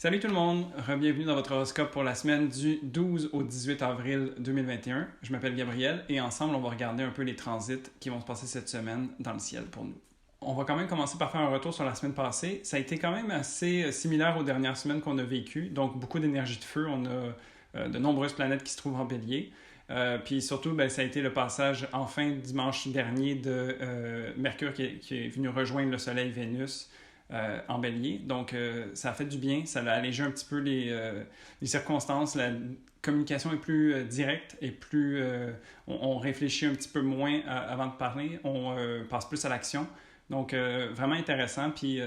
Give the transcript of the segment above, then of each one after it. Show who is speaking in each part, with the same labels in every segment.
Speaker 1: Salut tout le monde, bienvenue dans votre horoscope pour la semaine du 12 au 18 avril 2021. Je m'appelle Gabriel et ensemble on va regarder un peu les transits qui vont se passer cette semaine dans le ciel pour nous. On va quand même commencer par faire un retour sur la semaine passée. Ça a été quand même assez similaire aux dernières semaines qu'on a vécues, donc beaucoup d'énergie de feu. On a de nombreuses planètes qui se trouvent en bélier. Puis surtout, ça a été le passage enfin dimanche dernier de Mercure qui est venu rejoindre le Soleil Vénus en bélier. Donc, ça a fait du bien, ça a allégé un petit peu les circonstances. La communication est plus directe et plus... on réfléchit un petit peu moins avant de parler, on passe plus à l'action. Donc, vraiment intéressant, puis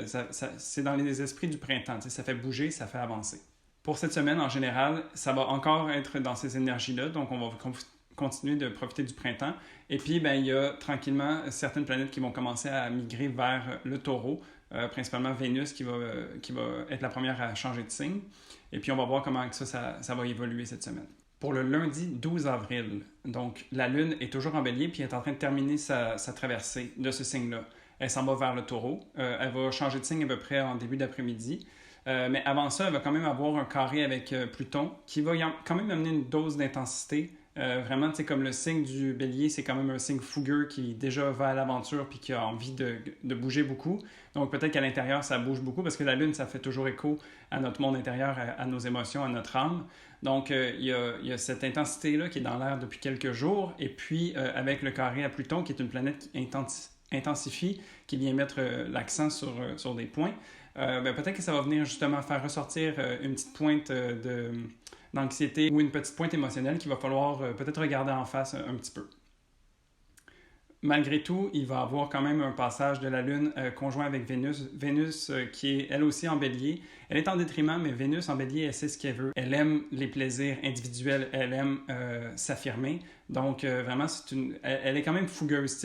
Speaker 1: c'est dans les esprits du printemps, ça fait bouger, ça fait avancer. Pour cette semaine, en général, ça va encore être dans ces énergies-là, donc on va continuer de profiter du printemps. Et puis, il y a tranquillement certaines planètes qui vont commencer à migrer vers le taureau, principalement Vénus qui va être la première à changer de signe. Et puis, on va voir comment ça va évoluer cette semaine. Pour le lundi 12 avril, donc la Lune est toujours en bélier puis elle est en train de terminer sa traversée de ce signe-là. Elle s'en va vers le taureau. Elle va changer de signe à peu près en début d'après-midi. Mais avant ça, elle va quand même avoir un carré avec Pluton qui va quand même amener une dose d'intensité. Vraiment, comme le signe du bélier, c'est quand même un signe fougueux qui déjà va à l'aventure puis qui a envie de bouger beaucoup. Donc peut-être qu'à l'intérieur, ça bouge beaucoup parce que la Lune, ça fait toujours écho à notre monde intérieur, à nos émotions, à notre âme. Donc il y a cette intensité-là qui est dans l'air depuis quelques jours. Et puis avec le carré à Pluton, qui est une planète qui intensifie, qui vient mettre l'accent sur des points, peut-être que ça va venir justement faire ressortir une petite pointe d'anxiété ou une petite pointe émotionnelle qu'il va falloir peut-être regarder en face un petit peu. Malgré tout, il va y avoir quand même un passage de la Lune conjoint avec Vénus. Vénus qui est elle aussi en bélier. Elle est en détriment, mais Vénus en bélier, elle sait ce qu'elle veut. Elle aime les plaisirs individuels, elle aime s'affirmer. Donc vraiment, elle est quand même fougueuse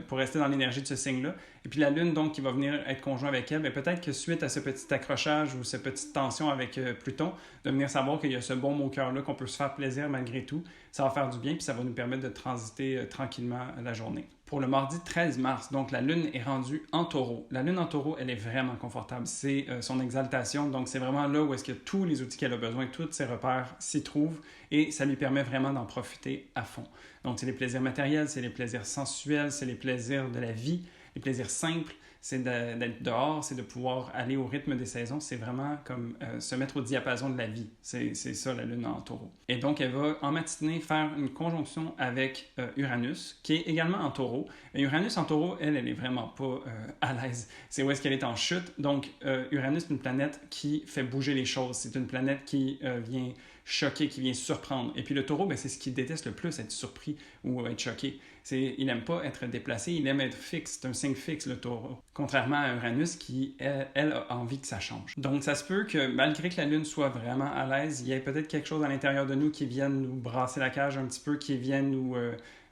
Speaker 1: pour rester dans l'énergie de ce signe-là. Et puis la Lune, donc, qui va venir être conjoint avec elle, peut-être que suite à ce petit accrochage ou cette petite tension avec Pluton, de venir savoir qu'il y a ce bon mot au cœur-là, qu'on peut se faire plaisir malgré tout, ça va faire du bien, puis ça va nous permettre de transiter tranquillement la journée. Pour le mardi 13 mars, donc la Lune est rendue en taureau. La Lune en taureau, elle est vraiment confortable. C'est son exaltation, donc c'est vraiment là où est-ce que tous les outils qu'elle a besoin, tous ses repères s'y trouvent, et ça lui permet vraiment d'en profiter à fond. Donc c'est les plaisirs matériels, c'est les plaisirs sensuels, c'est les plaisirs de la vie, les plaisirs simples, c'est d'être dehors, c'est de pouvoir aller au rythme des saisons, c'est vraiment comme se mettre au diapason de la vie. C'est ça la Lune en taureau. Et donc elle va en matinée faire une conjonction avec Uranus, qui est également en taureau. Mais Uranus en taureau, elle est vraiment pas à l'aise. C'est où est-ce qu'elle est en chute. Donc Uranus est une planète qui fait bouger les choses. C'est une planète qui vient choquer, qui vient surprendre. Et puis le taureau, c'est ce qu'il déteste le plus, être surpris ou être choqué. Il n'aime pas être déplacé, il aime être fixe. C'est un signe fixe, le taureau. Contrairement à Uranus, qui, elle, a envie que ça change. Donc, ça se peut que, malgré que la Lune soit vraiment à l'aise, il y ait peut-être quelque chose à l'intérieur de nous qui vienne nous brasser la cage un petit peu, qui vienne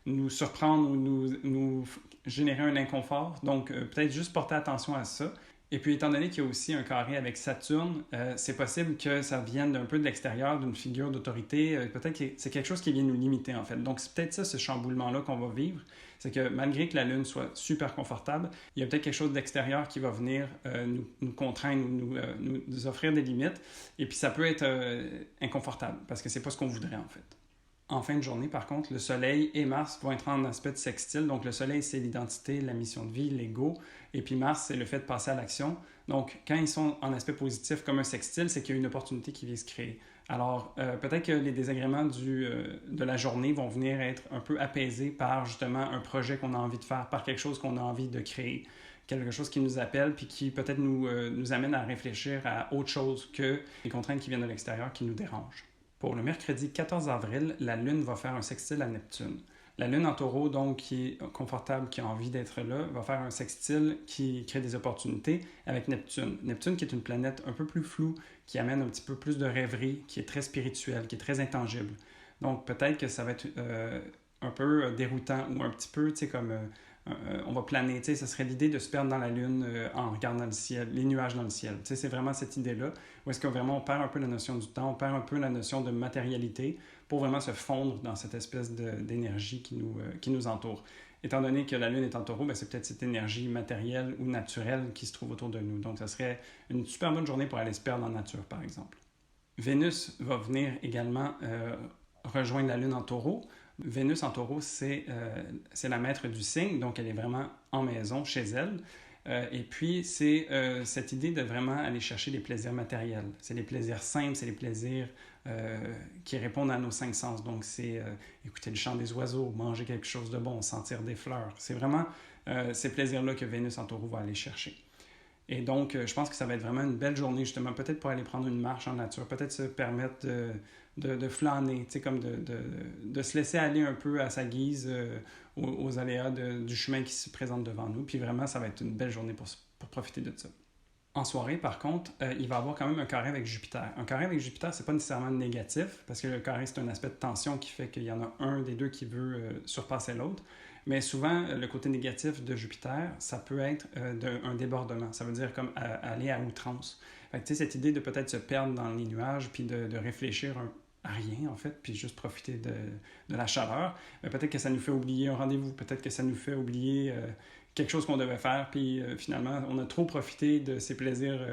Speaker 1: nous surprendre ou nous générer un inconfort. Donc, peut-être juste porter attention à ça. Et puis, étant donné qu'il y a aussi un carré avec Saturne, c'est possible que ça vienne d'un peu de l'extérieur, d'une figure d'autorité. Peut-être que c'est quelque chose qui vient nous limiter, en fait. Donc, c'est peut-être ça, ce chamboulement-là qu'on va vivre. C'est que malgré que la Lune soit super confortable, il y a peut-être quelque chose d'extérieur qui va venir nous contraindre, nous offrir des limites. Et puis, ça peut être inconfortable, parce que c'est pas ce qu'on voudrait, en fait. En fin de journée, par contre, le Soleil et Mars vont être en aspect de sextile. Donc, le Soleil, c'est l'identité, la mission de vie, l'ego. Et puis Mars, c'est le fait de passer à l'action. Donc, quand ils sont en aspect positif comme un sextile, c'est qu'il y a une opportunité qui vient se créer. Alors, peut-être que les désagréments de la journée vont venir être un peu apaisés par, justement, un projet qu'on a envie de faire, par quelque chose qu'on a envie de créer. Quelque chose qui nous appelle puis qui peut-être nous amène à réfléchir à autre chose que les contraintes qui viennent de l'extérieur qui nous dérangent. Pour le mercredi 14 avril, la Lune va faire un sextile à Neptune. La Lune en taureau, donc, qui est confortable, qui a envie d'être là, va faire un sextile qui crée des opportunités avec Neptune. Neptune qui est une planète un peu plus floue, qui amène un petit peu plus de rêverie, qui est très spirituelle, qui est très intangible. Donc, peut-être que ça va être un peu déroutant ou un petit peu, tu sais, comme on va planer, tu sais, ça serait l'idée de se perdre dans la Lune en regardant le ciel, les nuages dans le ciel. Tu sais, c'est vraiment cette idée-là, où est-ce que vraiment on perd un peu la notion du temps, on perd un peu la notion de matérialité pour vraiment se fondre dans cette espèce d'énergie qui nous entoure. étant donné que la Lune est en Taureau, ben, c'est peut-être cette énergie matérielle ou naturelle qui se trouve autour de nous. Donc, ça serait une super bonne journée pour aller se perdre en nature, par exemple. Vénus va venir également rejoindre la Lune en Taureau. Vénus en Taureau, c'est la maître du signe, donc elle est vraiment en maison, chez elle. Et puis, c'est cette idée de vraiment aller chercher les plaisirs matériels. C'est les plaisirs simples, c'est les plaisirs qui répondent à nos 5 sens. Donc, c'est écouter le chant des oiseaux, manger quelque chose de bon, sentir des fleurs. C'est vraiment ces plaisirs-là que Vénus en Taureau va aller chercher. Et donc, je pense que ça va être vraiment une belle journée, justement, peut-être pour aller prendre une marche en nature, peut-être se permettre de flâner, tu sais, comme de se laisser aller un peu à sa guise aux aléas du chemin qui se présente devant nous. Puis vraiment, ça va être une belle journée pour profiter de ça. En soirée, par contre, il va y avoir quand même un carré avec Jupiter. Un carré avec Jupiter, c'est pas nécessairement négatif, parce que le carré, c'est un aspect de tension qui fait qu'il y en a un des deux qui veut surpasser l'autre. Mais souvent, le côté négatif de Jupiter, ça peut être un débordement. Ça veut dire comme aller à outrance. Fait que, tu sais, cette idée de peut-être se perdre dans les nuages, puis de réfléchir à rien, en fait, puis juste profiter de la chaleur. Peut-être que ça nous fait oublier un rendez-vous. Peut-être que ça nous fait oublier quelque chose qu'on devait faire, puis finalement, on a trop profité de ces plaisirs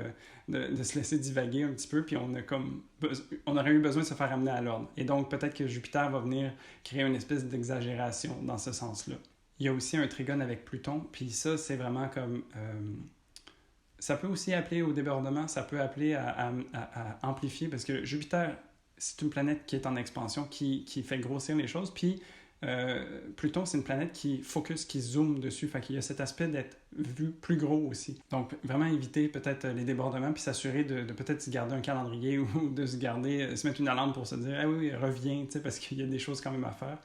Speaker 1: de se laisser divaguer un petit peu, puis on aurait eu besoin de se faire amener à l'ordre. Et donc, peut-être que Jupiter va venir créer une espèce d'exagération dans ce sens-là. Il y a aussi un trigone avec Pluton, puis ça, c'est vraiment comme... ça peut aussi appeler au débordement, ça peut appeler à amplifier, parce que Jupiter, c'est une planète qui est en expansion, qui fait grossir les choses, puis Pluton, c'est une planète qui focus, qui zoome dessus. Fait qu'il y a cet aspect d'être vu plus gros aussi. Donc, vraiment éviter peut-être les débordements puis s'assurer de peut-être se garder un calendrier ou de se mettre une alarme pour se dire « Ah oui, reviens », parce qu'il y a des choses quand même à faire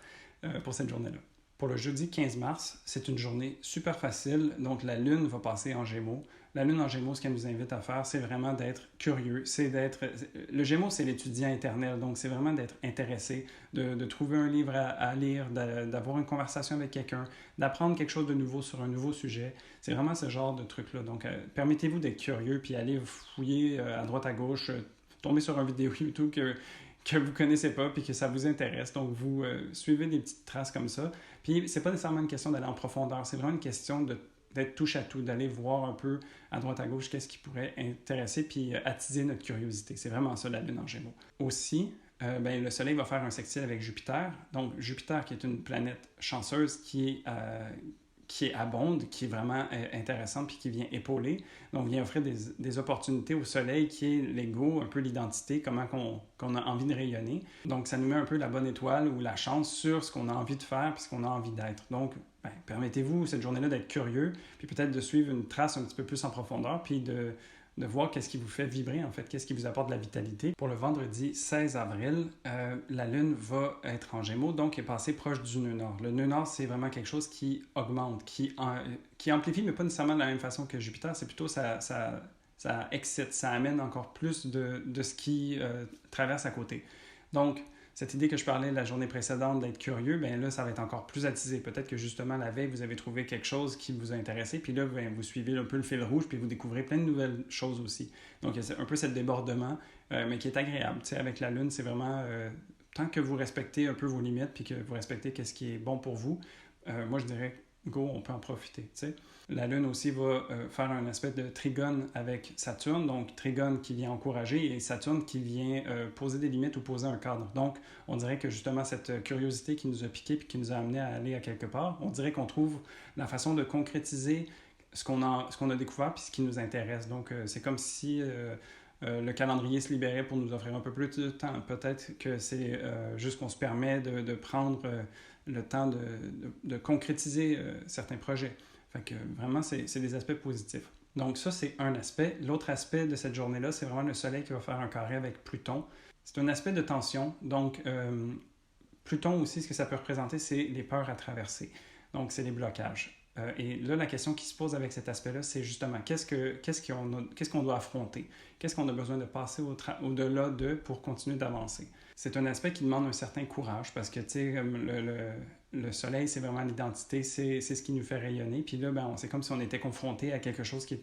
Speaker 1: pour cette journée-là. Pour le jeudi 15 mars, c'est une journée super facile. Donc, la Lune va passer en Gémeaux. La Lune en Gémeaux, ce qu'elle nous invite à faire, c'est vraiment d'être curieux. Le Gémeaux, c'est l'étudiant éternel. Donc, c'est vraiment d'être intéressé, de trouver un livre à lire, d'avoir une conversation avec quelqu'un, d'apprendre quelque chose de nouveau sur un nouveau sujet. C'est vraiment ce genre de truc-là. Donc, permettez-vous d'être curieux, puis aller fouiller à droite, à gauche, tomber sur une vidéo YouTube que vous connaissez pas puis que ça vous intéresse. Donc, vous suivez des petites traces comme ça. Puis, c'est pas nécessairement une question d'aller en profondeur. C'est vraiment une question d'être touche à tout, d'aller voir un peu à droite à gauche qu'est-ce qui pourrait intéresser puis attiser notre curiosité. C'est vraiment ça, la Lune en Gémeaux. Aussi, le Soleil va faire un sextile avec Jupiter. Donc, Jupiter, qui est une planète chanceuse qui abonde, qui est vraiment intéressante puis qui vient épauler. Donc, vient offrir des opportunités au Soleil qui est l'ego, un peu l'identité, comment qu'on a envie de rayonner. Donc, ça nous met un peu la bonne étoile ou la chance sur ce qu'on a envie de faire puis ce qu'on a envie d'être. Donc, permettez-vous cette journée-là d'être curieux puis peut-être de suivre une trace un petit peu plus en profondeur puis de voir qu'est-ce qui vous fait vibrer, en fait, qu'est-ce qui vous apporte de la vitalité. Pour le vendredi 16 avril, la Lune va être en Gémeaux, donc est passée proche du nœud nord. Le nœud nord, c'est vraiment quelque chose qui augmente, qui amplifie, mais pas nécessairement de la même façon que Jupiter. C'est plutôt ça excite, ça amène encore plus de ce qui traverse à côté. Donc, cette idée que je parlais la journée précédente d'être curieux, bien là, ça va être encore plus attisé. Peut-être que justement, la veille, vous avez trouvé quelque chose qui vous a intéressé, puis là, vous suivez un peu le fil rouge, puis vous découvrez plein de nouvelles choses aussi. Donc, il y a un peu ce débordement, mais qui est agréable. Tu sais, avec la Lune, c'est vraiment... tant que vous respectez un peu vos limites, puis que vous respectez ce qui est bon pour vous, moi, je dirais, go, on peut en profiter, tu sais. La Lune aussi va faire un aspect de trigone avec Saturne, donc trigone qui vient encourager et Saturne qui vient poser des limites ou poser un cadre. Donc, on dirait que justement cette curiosité qui nous a piqué puis qui nous a amené à aller à quelque part, on dirait qu'on trouve la façon de concrétiser ce qu'on a découvert puis ce qui nous intéresse. Donc, c'est comme si le calendrier se libérait pour nous offrir un peu plus de temps. Peut-être que c'est juste qu'on se permet de prendre le temps de concrétiser certains projets. Fait que vraiment, c'est des aspects positifs. Donc ça, c'est un aspect. L'autre aspect de cette journée-là, c'est vraiment le Soleil qui va faire un carré avec Pluton. C'est un aspect de tension. Donc, Pluton aussi, ce que ça peut représenter, c'est les peurs à traverser. Donc, c'est les blocages. Et là, la question qui se pose avec cet aspect-là, c'est justement qu'est-ce qu'on doit affronter? Qu'est-ce qu'on a besoin de passer au-delà pour continuer d'avancer? C'est un aspect qui demande un certain courage parce que, tu sais, le Soleil, c'est vraiment l'identité, c'est ce qui nous fait rayonner. Puis là, c'est comme si on était confronté à quelque chose qui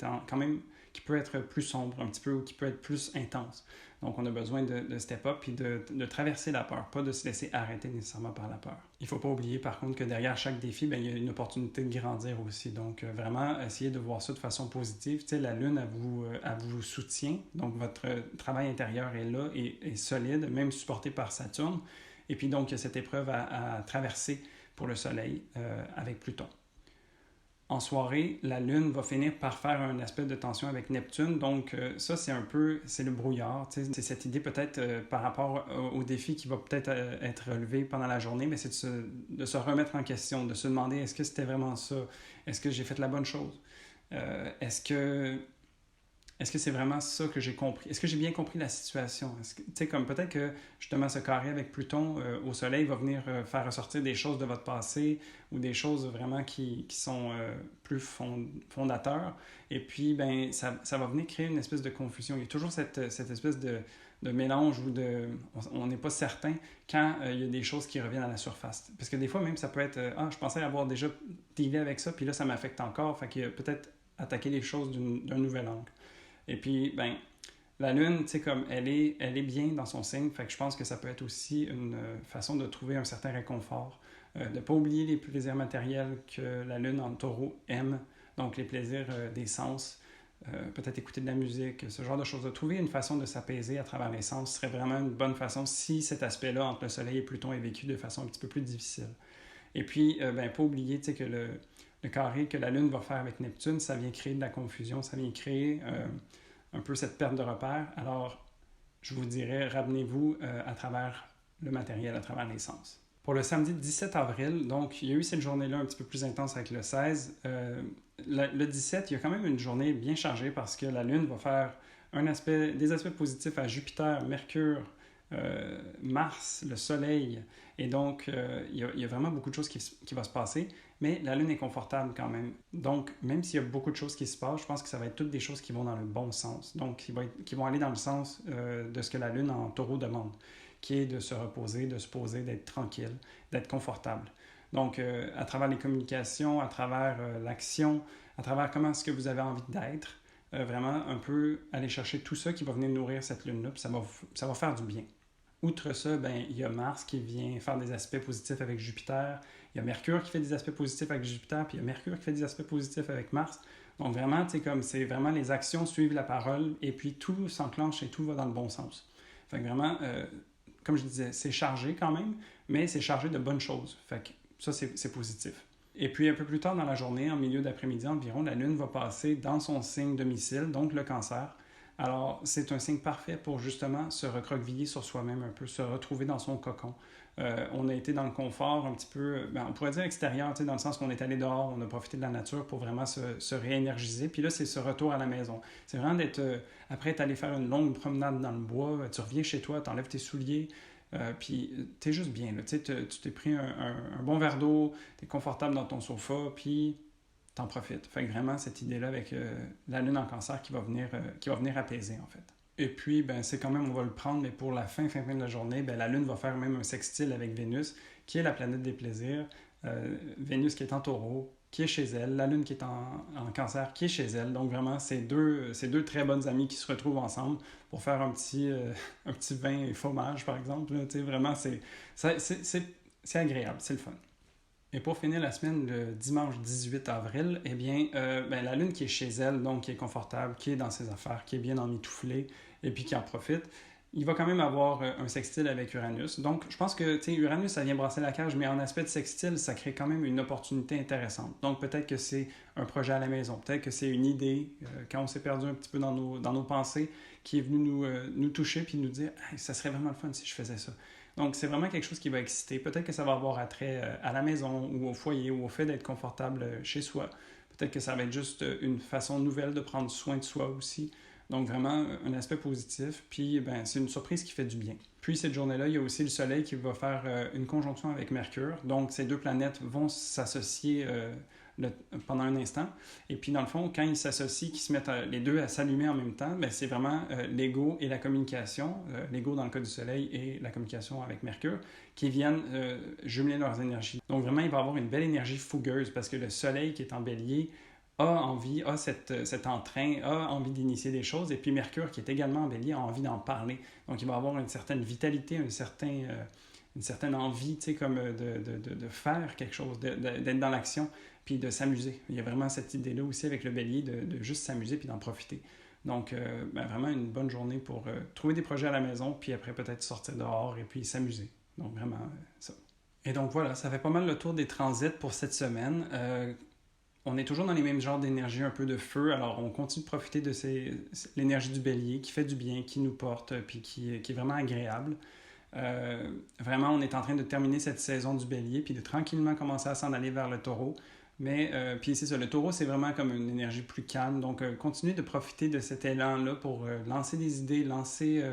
Speaker 1: qui peut être plus sombre un petit peu ou qui peut être plus intense. Donc, on a besoin de step up et de traverser la peur, pas de se laisser arrêter nécessairement par la peur. Il ne faut pas oublier, par contre, que derrière chaque défi, il y a une opportunité de grandir aussi. Donc, vraiment, essayez de voir ça de façon positive. Tu sais, la Lune, elle vous soutient. Donc, votre travail intérieur est là et est solide, même supporté par Saturne. Et puis, donc, il y a cette épreuve à traverser pour le Soleil avec Pluton. En soirée, la Lune va finir par faire un aspect de tension avec Neptune. Donc, ça, c'est le brouillard. C'est cette idée peut-être par rapport au défi qui va peut-être être relevé pendant la journée, mais c'est de se remettre en question, de se demander est-ce que c'était vraiment ça? Est-ce que j'ai fait la bonne chose? Est-ce que c'est vraiment ça que j'ai compris? Est-ce que j'ai bien compris la situation? Tu sais, comme peut-être que justement ce carré avec Pluton au Soleil va venir faire ressortir des choses de votre passé ou des choses vraiment qui sont plus fondateurs. Et puis, ben, ça va venir créer une espèce de confusion. Il y a toujours cette espèce de mélange où on n'est pas certain quand il y a des choses qui reviennent à la surface. Parce que des fois, même, ça peut être je pensais avoir déjà dealé avec ça, puis là, ça m'affecte encore. Fait qu'il y a peut-être attaquer les choses d'un nouvel angle. Et puis, ben, la Lune, tu sais, comme elle est bien dans son signe, fait que je pense que ça peut être aussi une façon de trouver un certain réconfort, de ne pas oublier les plaisirs matériels que la Lune en Taureau aime, donc les plaisirs des sens, peut-être écouter de la musique, ce genre de choses. De trouver une façon de s'apaiser à travers les sens serait vraiment une bonne façon si cet aspect-là entre le Soleil et Pluton est vécu de façon un petit peu plus difficile. Et puis, ben, pas oublier, tu sais, que le carré que la Lune va faire avec Neptune, ça vient créer de la confusion, ça vient créer un peu cette perte de repère. Alors, je vous dirais, ramenez-vous à travers le matériel, à travers les sens. Pour le samedi 17 avril, donc, il y a eu cette journée-là un petit peu plus intense avec le 16. Le 17, il y a quand même une journée bien chargée parce que la Lune va faire des aspects positifs à Jupiter, Mercure, Mars, le Soleil. Et donc, il y a vraiment beaucoup de choses qui vont se passer. Mais la Lune est confortable quand même. Donc, même s'il y a beaucoup de choses qui se passent, je pense que ça va être toutes des choses qui vont dans le bon sens. Donc, qui vont aller dans le sens de ce que la Lune en Taureau demande, qui est de se reposer, de se poser, d'être tranquille, d'être confortable. Donc, à travers les communications, à travers l'action, à travers comment est-ce que vous avez envie d'être, vraiment un peu aller chercher tout ça qui va venir nourrir cette Lune-là, puis ça va faire du bien. Outre ça, ben, il y a Mars qui vient faire des aspects positifs avec Jupiter. Il y a Mercure qui fait des aspects positifs avec Jupiter, puis il y a Mercure qui fait des aspects positifs avec Mars. Donc vraiment, tu sais, comme c'est vraiment les actions suivent la parole, et puis tout s'enclenche et tout va dans le bon sens. Fait que vraiment, comme je disais, c'est chargé quand même, mais c'est chargé de bonnes choses. Fait que ça, c'est positif. Et puis un peu plus tard dans la journée, en milieu d'après-midi environ, la Lune va passer dans son signe domicile, donc le Cancer. Alors, c'est un signe parfait pour justement se recroqueviller sur soi-même un peu, se retrouver dans son cocon. On a été dans le confort un petit peu, on pourrait dire extérieur, dans le sens qu'on est allé dehors, on a profité de la nature pour vraiment se réénergiser. Puis là, c'est ce retour à la maison. C'est vraiment d'être, après être allé faire une longue promenade dans le bois, tu reviens chez toi, tu enlèves tes souliers, puis tu es juste bien. Là, tu t'es pris un bon verre d'eau, tu es confortable dans ton sofa, puis t'en profites. Fait que vraiment, cette idée-là avec la Lune en Cancer qui va venir apaiser, en fait. Et puis, ben, c'est quand même, on va le prendre, mais pour la fin de la journée, ben, la Lune va faire même un sextile avec Vénus, qui est la planète des plaisirs. Vénus qui est en Taureau, qui est chez elle. La Lune qui est en Cancer, qui est chez elle. Donc vraiment, c'est deux très bonnes amies qui se retrouvent ensemble pour faire un petit vin et fromage, par exemple. Là, vraiment, c'est agréable, c'est le fun. Et pour finir la semaine, le dimanche 18 avril, eh bien, la Lune qui est chez elle, donc qui est confortable, qui est dans ses affaires, qui est bien emmitouflée, et puis qui en profite, il va quand même avoir un sextile avec Uranus. Donc, je pense que, Uranus, ça vient brasser la cage, mais en aspect de sextile, ça crée quand même une opportunité intéressante. Donc, peut-être que c'est un projet à la maison, peut-être que c'est une idée, quand on s'est perdu un petit peu dans nos pensées, qui est venue nous toucher, puis nous dire hey, « ça serait vraiment le fun si je faisais ça ». Donc, c'est vraiment quelque chose qui va exciter. Peut-être que ça va avoir attrait à la maison ou au foyer ou au fait d'être confortable chez soi. Peut-être que ça va être juste une façon nouvelle de prendre soin de soi aussi. Donc, vraiment, un aspect positif. Puis, ben, c'est une surprise qui fait du bien. Puis, cette journée-là, il y a aussi le Soleil qui va faire une conjonction avec Mercure. Donc, ces deux planètes vont s'associer pendant un instant. Et puis, dans le fond, quand ils s'associent, qu'ils se mettent les deux à s'allumer en même temps, ben, c'est vraiment l'ego et la communication, l'ego dans le cas du Soleil et la communication avec Mercure, qui viennent jumeler leurs énergies. Donc, vraiment, il va y avoir une belle énergie fougueuse parce que le Soleil qui est en Bélier a envie, a cet entrain, a envie d'initier des choses. Et puis Mercure, qui est également en bélier, a envie d'en parler. Donc il va avoir une certaine vitalité, une certaine envie, tu sais, comme de faire quelque chose, d'être dans l'action, puis de s'amuser. Il y a vraiment cette idée-là aussi avec le bélier, de juste s'amuser puis d'en profiter. Donc, vraiment une bonne journée pour trouver des projets à la maison, puis après peut-être sortir dehors et puis s'amuser. Donc, vraiment, ça. Et donc voilà, ça fait pas mal le tour des transits pour cette semaine. On est toujours dans les mêmes genres d'énergie, un peu de feu, alors on continue de profiter de l'énergie du bélier qui fait du bien, qui nous porte, puis qui est vraiment agréable. Vraiment, on est en train de terminer cette saison du bélier, puis de tranquillement commencer à s'en aller vers le taureau. Mais, puis c'est ça, le taureau, c'est vraiment comme une énergie plus calme. Donc, continuez de profiter de cet élan-là pour lancer des idées, lancer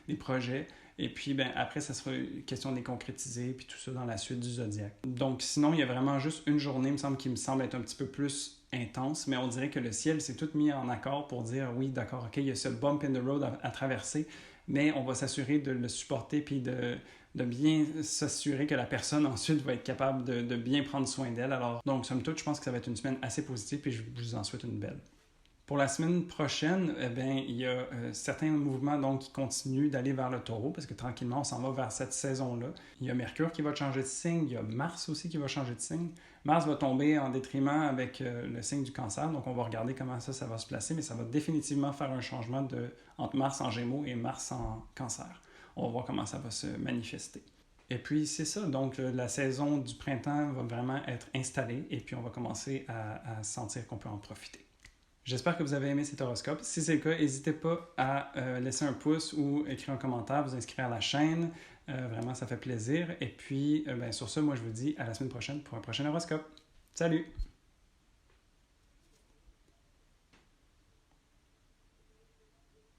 Speaker 1: des projets. Et puis, ben, après, ça sera question de les concrétiser, puis tout ça dans la suite du zodiaque. Donc, sinon, il y a vraiment juste une journée, qui me semble être un petit peu plus intense, mais on dirait que le ciel s'est tout mis en accord pour dire, oui, d'accord, OK, il y a ce bump in the road à traverser, mais on va s'assurer de le supporter, puis de bien s'assurer que la personne ensuite va être capable de bien prendre soin d'elle. Alors, donc, somme toute, je pense que ça va être une semaine assez positive, puis je vous en souhaite une belle. Pour la semaine prochaine, eh bien, il y a certains mouvements donc, qui continuent d'aller vers le taureau, parce que tranquillement, on s'en va vers cette saison-là. Il y a Mercure qui va changer de signe, il y a Mars aussi qui va changer de signe. Mars va tomber en détriment avec le signe du cancer, donc on va regarder comment ça va se placer, mais ça va définitivement faire un changement entre Mars en Gémeaux et Mars en cancer. On va voir comment ça va se manifester. Et puis c'est ça, donc la saison du printemps va vraiment être installée et puis on va commencer à sentir qu'on peut en profiter. J'espère que vous avez aimé cet horoscope. Si c'est le cas, n'hésitez pas à laisser un pouce ou écrire un commentaire, vous inscrire à la chaîne. Vraiment, ça fait plaisir. Et puis, sur ce, moi, je vous dis à la semaine prochaine pour un prochain horoscope. Salut!